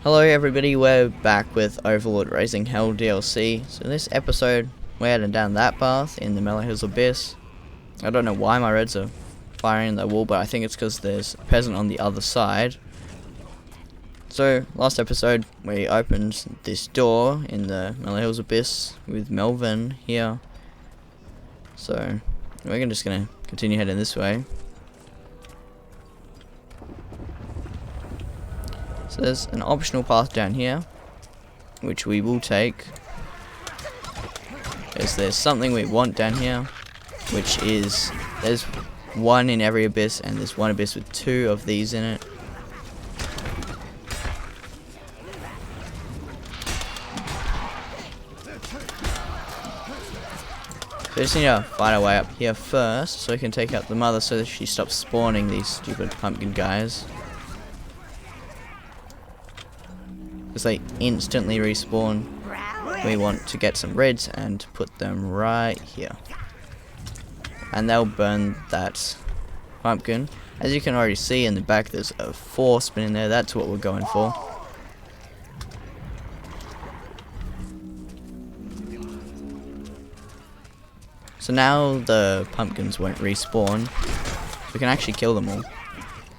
Hello everybody, we're back with Overlord Raising Hell DLC. So in this episode, we're heading down that path in the Mellow Abyss. I don't know why my reds are firing the wall, but I think it's because there's a peasant on the other side. So last episode, we opened this door in the Mellow Abyss with Melvin here. So we're just gonna continue heading this way. So there's an optional path down here, which we will take. There's something we want down here, which is, there's one in every abyss, and there's one abyss with two of these in it. So we just need to fight our way up here first, so we can take out the mother so that she stops spawning these stupid pumpkin guys. Because they instantly respawn. We want to get some reds and put them right here. And they'll burn that pumpkin. As you can already see in the back, there's a 4 spinning there. That's what we're going for. So now the pumpkins won't respawn. We can actually kill them all.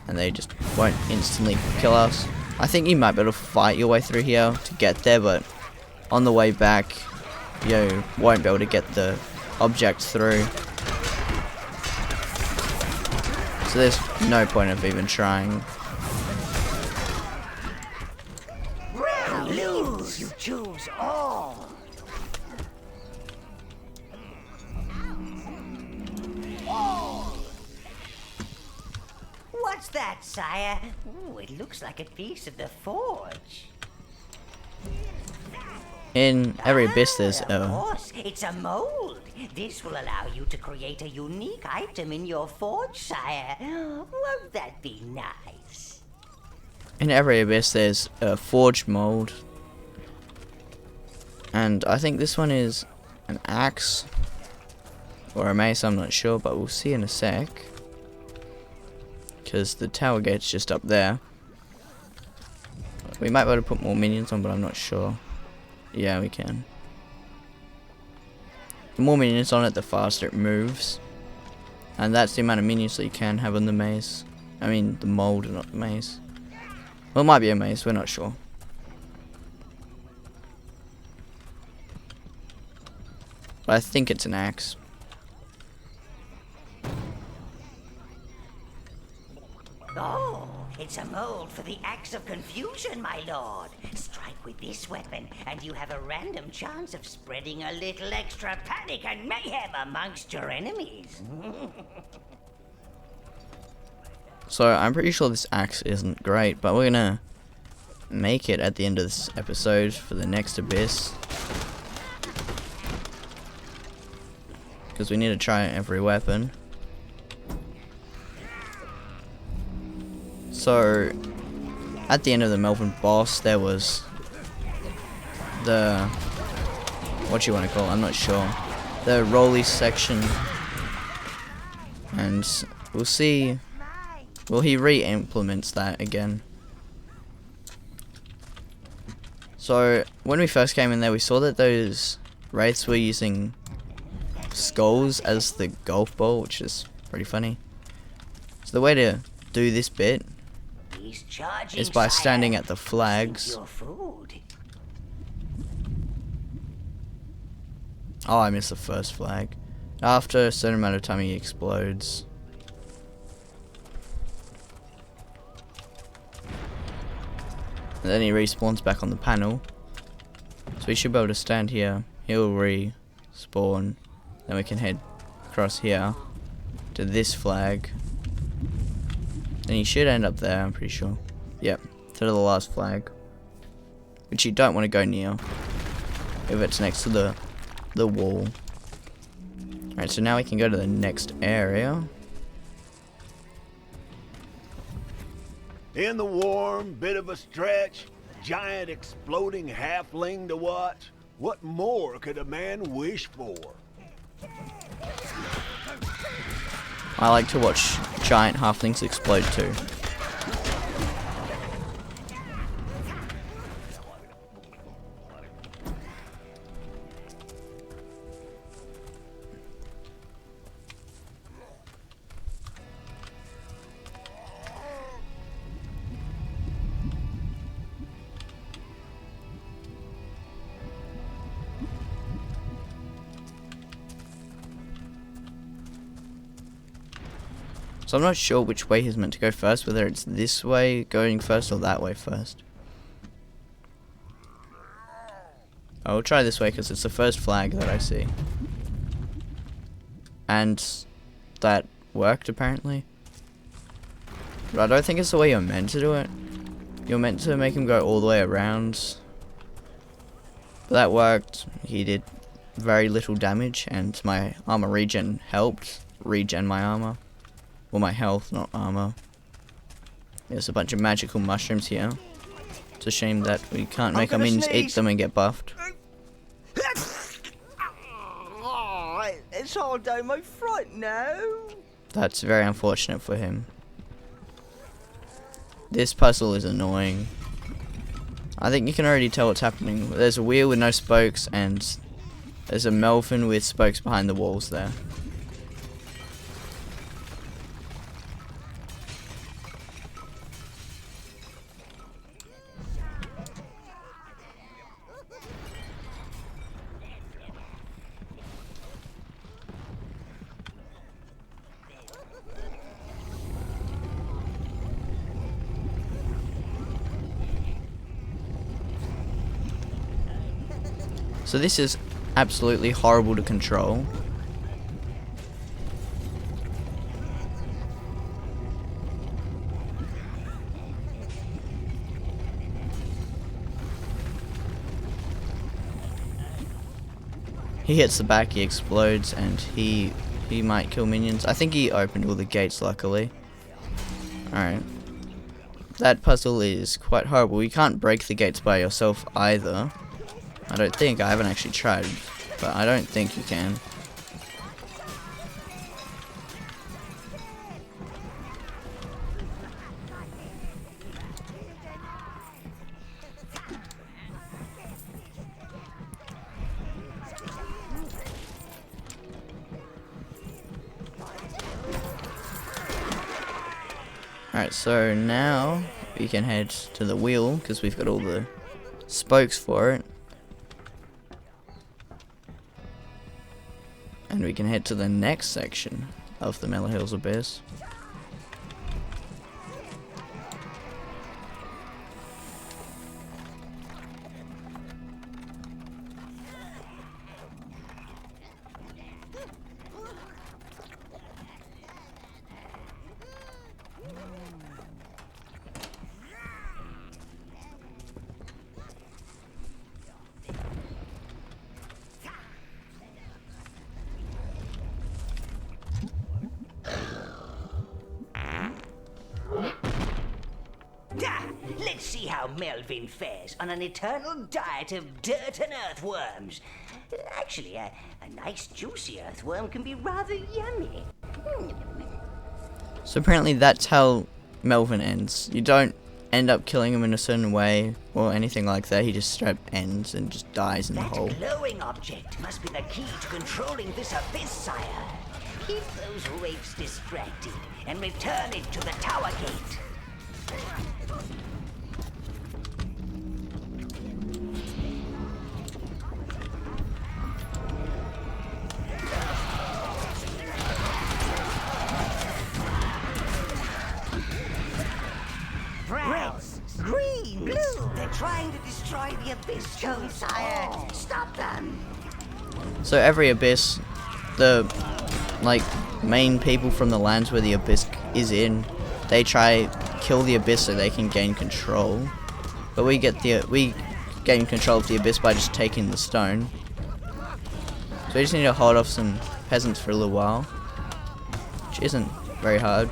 And they just won't instantly kill us. I think you might be able to fight your way through here to get there, but on the way back, you won't be able to get the object through. So there's no point of even trying. Lose, you choose all. What's that, sire? Ooh, it looks like a piece of the forge. In every abyss there's Of course, it's a mold. This will allow you to create a unique item in your forge, sire. Won't that be nice? in every abyss there's a forge mold. And I think this one is an axe or a mace, I'm not sure, but we'll see in a sec. Because the tower gate's just up there. We might be able to put more minions on, but I'm not sure. Yeah, we can. The more minions on it, the faster it moves. And that's the amount of minions that you can have on the maze. I mean, the mold, not the maze. Well, it might be a maze, we're not sure. But I think it's an axe. Oh, it's a mold for the Axe of Confusion, my lord. Strike with this weapon, and you have a random chance of spreading a little extra panic and mayhem amongst your enemies. So I'm pretty sure this axe isn't great, but we're gonna make it at the end of this episode for the next abyss. Because we need to try every weapon. So, at the end of the Melvin boss, there was the, what you want to call it, I'm not sure, the rolly section, and we'll see, well, he re-implements that again. So, when we first came in there, we saw that those wraiths were using skulls as the golf ball, which is pretty funny. So the way to do this bit is by standing at the flags. Oh, I missed the first flag. After a certain amount of time he explodes. And then he respawns back on the panel. So we should be able to stand here. He'll respawn. Then we can head across here to this flag. And you should end up there, I'm pretty sure. Yep, to the last flag. Which you don't want to go near if it's next to the wall. Alright, so now we can go to the next area. In the warm, bit of a stretch, giant exploding halfling to watch. What more could a man wish for? I like to watch giant halflings explode too. So I'm not sure which way he's meant to go first, whether it's this way going first or that way first. I'll try this way because it's the first flag that I see. And that worked apparently. But I don't think it's the way you're meant to do it. You're meant to make him go all the way around. But that worked. He did very little damage and my armor regen helped regen my armor. Well, my health, not armor. There's a bunch of magical mushrooms here. It's a shame that we can't make our minions eat them and get buffed. Oh, it's all down my front now. That's very unfortunate for him. This puzzle is annoying. I think you can already tell what's happening. There's a wheel with no spokes and there's a Melvin with spokes behind the walls there. So this is absolutely horrible to control. He hits the back, he explodes, and he might kill minions. I think he opened all the gates, luckily. Alright. That puzzle is quite horrible. You can't break the gates by yourself either. I don't think. I haven't actually tried, but I don't think you can. Alright, so now we can head to the wheel because we've got all the spokes for it. And we can head to the next section of the Mellow Hills Abyss. Let's see how Melvin fares on an eternal diet of dirt and earthworms. Actually, a nice juicy earthworm can be rather yummy. So apparently that's how Melvin ends. You don't end up killing him in a certain way or anything like that. He just straight up ends and just dies in the hole. That glowing object must be the key to controlling this abyss, sire. Keep those wraiths distracted and return it to the tower gate. Reds, green, blue. They're trying to destroy the abyss stone, sire. Stop them. So every abyss, the main people from the lands where the abyss is in, they try kill the abyss so they can gain control. But we gain control of the abyss by just taking the stone. So we just need to hold off some peasants for a little while, which isn't very hard.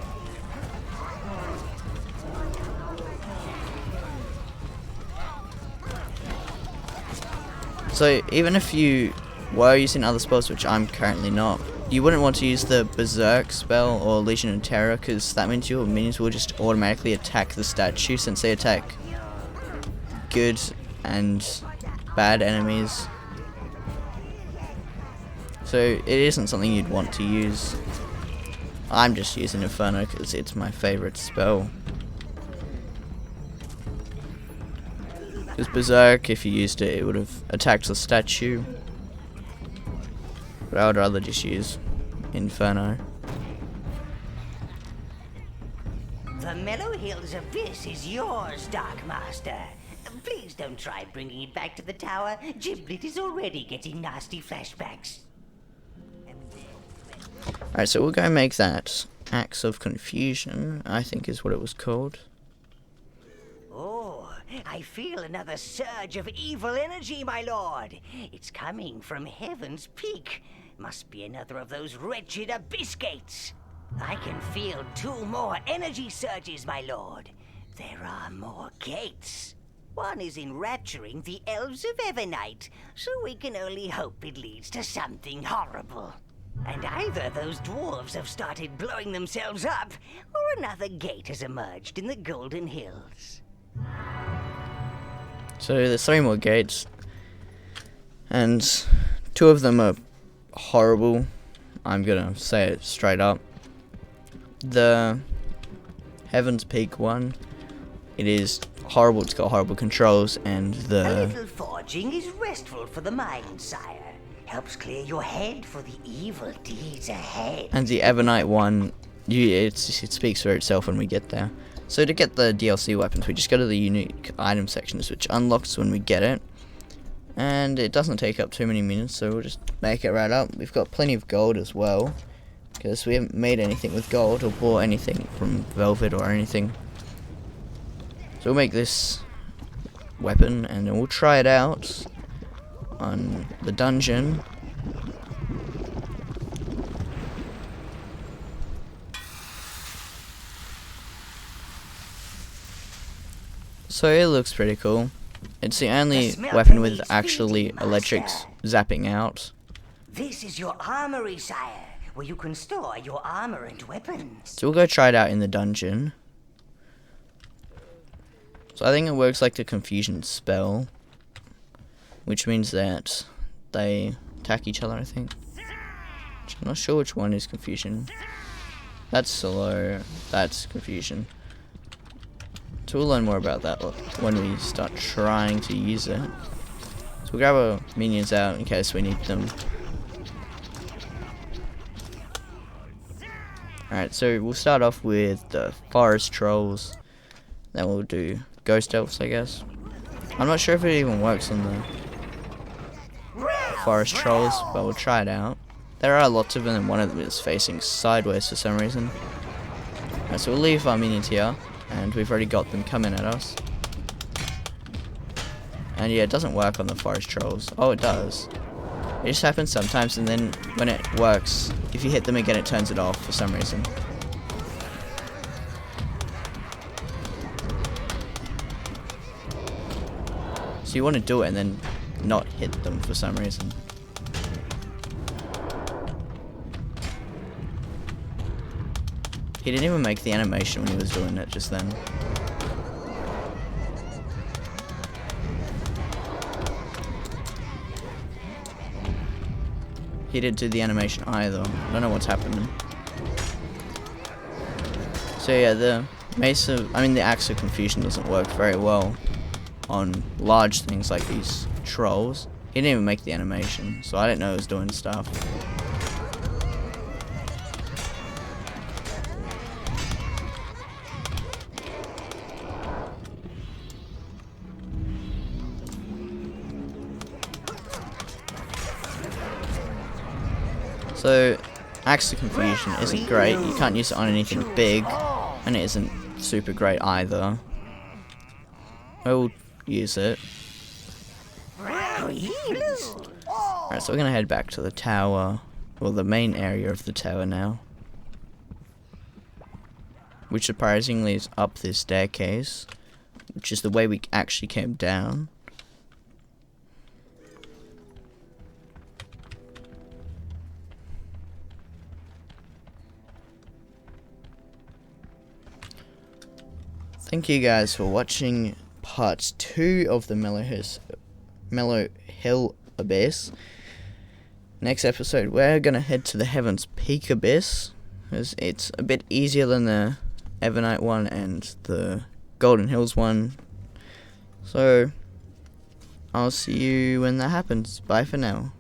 So even if you were using other spells, which I'm currently not, you wouldn't want to use the Berserk spell or Legion of Terror, because that means your minions will just automatically attack the statue, since they attack good and bad enemies. So it isn't something you'd want to use. I'm just using Inferno because it's my favourite spell. Because Berserk, if you used it, it would have attacked the statue. But I would rather just use Inferno. Hill's abyss is yours, Dark Master. Please don't try bringing it back to the tower. Giblet is already getting nasty flashbacks. Alright, so we'll go make that Axe of Confusion, I think is what it was called. Oh, I feel another surge of evil energy, my lord. It's coming from Heaven's Peak. Must be another of those wretched abyss gates. I can feel 2 more energy surges, my lord. There are more gates. One is enrapturing the elves of Evernight, so we can only hope it leads to something horrible. And either those dwarves have started blowing themselves up, or another gate has emerged in the Golden Hills. So there's 3 more gates, and 2 of them are horrible. I'm gonna say it straight up. The Heaven's Peak one, it is horrible. It's got horrible controls, and A the little forging is restful for the mind, sire. Helps clear your head for the evil deeds ahead. Evernight one, it speaks for itself when we get there. So to get the DLC weapons, we just go to the unique item sections, which unlocks when we get it. And it doesn't take up too many minutes, so we'll just make it right up. We've got plenty of gold as well, because we haven't made anything with gold or bought anything from Velvet or anything. So we'll make this weapon, and then we'll try it out on the dungeon. So it looks pretty cool. It's the only weapon with actually electrics zapping out. This is your armory, sire, where you can store your armor and weapons. So we'll go try it out in the dungeon. So I think it works like the confusion spell, which means that they attack each other, I think. I'm not sure which one is confusion. That's slow, that's confusion. So we'll learn more about that when we start trying to use it. So we'll grab our minions out in case we need them. Alright, so we'll start off with the forest trolls. Then we'll do ghost elves, I guess. I'm not sure if it even works on the forest trolls, but we'll try it out. There are lots of them, and one of them is facing sideways for some reason. Alright, so we'll leave our minions here, and we've already got them coming at us. And yeah, it doesn't work on the forest trolls. Oh, it does. It just happens sometimes, and then when it works, if you hit them again, it turns it off for some reason. So you want to do it and then not hit them for some reason. He didn't even make the animation when he was doing it just then. He didn't do the animation either. I don't know what's happening. So yeah, the Axe of Confusion doesn't work very well on large things like these trolls. He didn't even make the animation, so I didn't know he was doing stuff. So, Axe of Confusion isn't great. You can't use it on anything big, and it isn't super great either. We'll use it. Alright, so we're gonna head back to the tower, well, the main area of the tower now, which surprisingly is up this staircase, which is the way we actually came down. Thank you guys for watching part 2 of the Mellow Hill Abyss. Next episode, we're gonna head to the Heaven's Peak Abyss, because it's a bit easier than the Evernight one and the Golden Hills one. So, I'll see you when that happens. Bye for now.